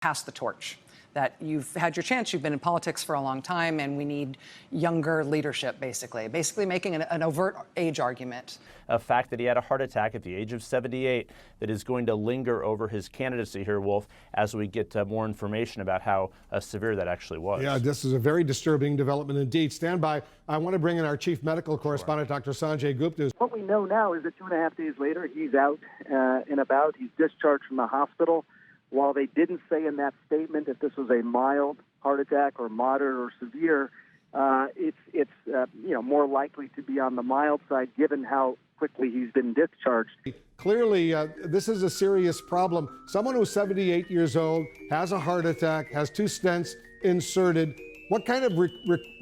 pass the torch, that you've had your chance, you've been in politics for a long time, and we need younger leadership, basically making an overt age argument. A fact that he had a heart attack at the age of 78 that is going to linger over his candidacy here, Wolf, as we get more information about how severe that actually was. Yeah, this is a very disturbing development indeed. Stand by. I want to bring in our chief medical correspondent, Dr. Sanjay Gupta. What we know now is that 2.5 days later, he's out and about. He's discharged from the hospital. While they didn't say in that statement if this was a mild heart attack or moderate or severe, it's more likely to be on the mild side given how quickly he's been discharged. Clearly, this is a serious problem. Someone who's 78 years old, has a heart attack, has 2 stents inserted. What kind of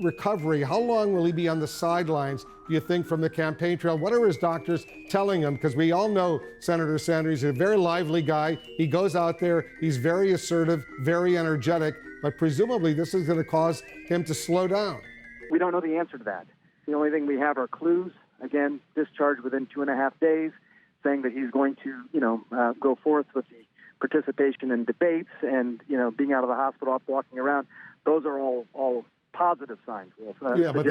recovery? How long will he be on the sidelines, do you think, from the campaign trail? What are his doctors telling him? Because we all know Senator Sanders is a very lively guy. He goes out there, he's very assertive, very energetic, but presumably this is going to cause him to slow down. We don't know the answer to that. The only thing we have are clues. Again, discharged within 2.5 days, saying that he's going to, go forth with the participation in debates and, being out of the hospital, up walking around. Those are all positive signs. Yeah, but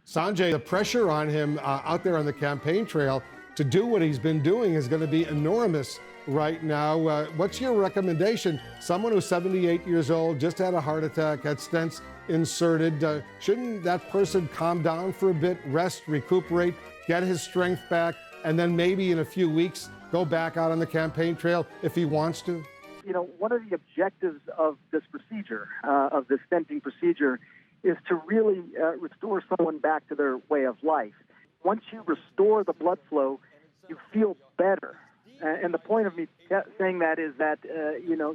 Sanjay, the pressure on him out there on the campaign trail to do what he's been doing is going to be enormous right now. What's your recommendation? Someone who's 78 years old, just had a heart attack, had stents inserted. Shouldn't that person calm down for a bit, rest, recuperate, get his strength back, and then maybe in a few weeks go back out on the campaign trail if he wants to? One of the objectives of this procedure, of this stenting procedure, is to really restore someone back to their way of life. Once you restore the blood flow, you feel better. And the point of me saying that is that,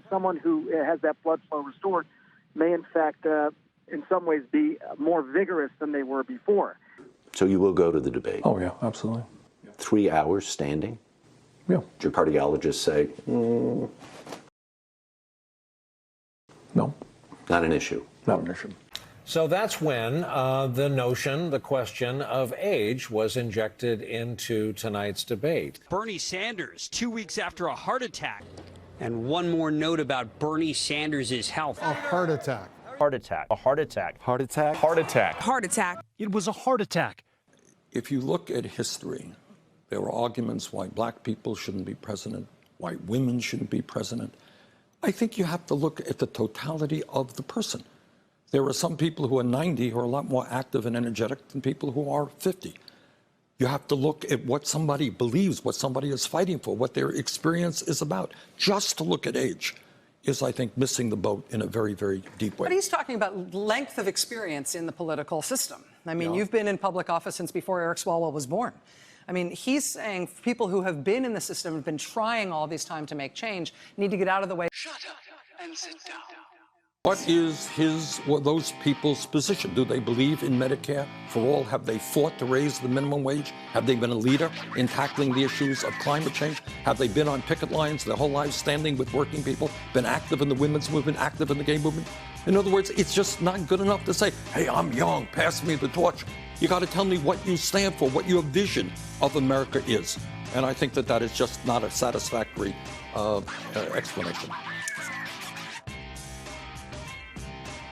someone who has that blood flow restored may, in fact, in some ways be more vigorous than they were before. So you will go to the debate? Oh, yeah, absolutely. 3 hours standing? Yeah. Did your cardiologist say, No. Not an issue? Not an issue. So that's when the question of age was injected into tonight's debate. Bernie Sanders, 2 weeks after a heart attack. And one more note about Bernie Sanders' health. A heart attack. Heart attack. A heart attack. Heart attack. Heart attack. Heart attack. It was a heart attack. If you look at history, there were arguments why black people shouldn't be president, why women shouldn't be president. I think you have to look at the totality of the person. There are some people who are 90 who are a lot more active and energetic than people who are 50. You have to look at what somebody believes, what somebody is fighting for, what their experience is about. Just to look at age is, I think, missing the boat in a very, very deep way. But he's talking about length of experience in the political system. I mean, You've been in public office since before Eric Swalwell was born. I mean, he's saying people who have been in the system, have been trying all this time to make change, need to get out of the way. Shut up and sit down. What is those people's position? Do they believe in Medicare for all? Have they fought to raise the minimum wage? Have they been a leader in tackling the issues of climate change? Have they been on picket lines their whole lives standing with working people, been active in the women's movement, active in the gay movement? In other words, it's just not good enough to say, hey, I'm young, pass me the torch. You got to tell me what you stand for, what your vision of America is. And I think that is just not a satisfactory explanation.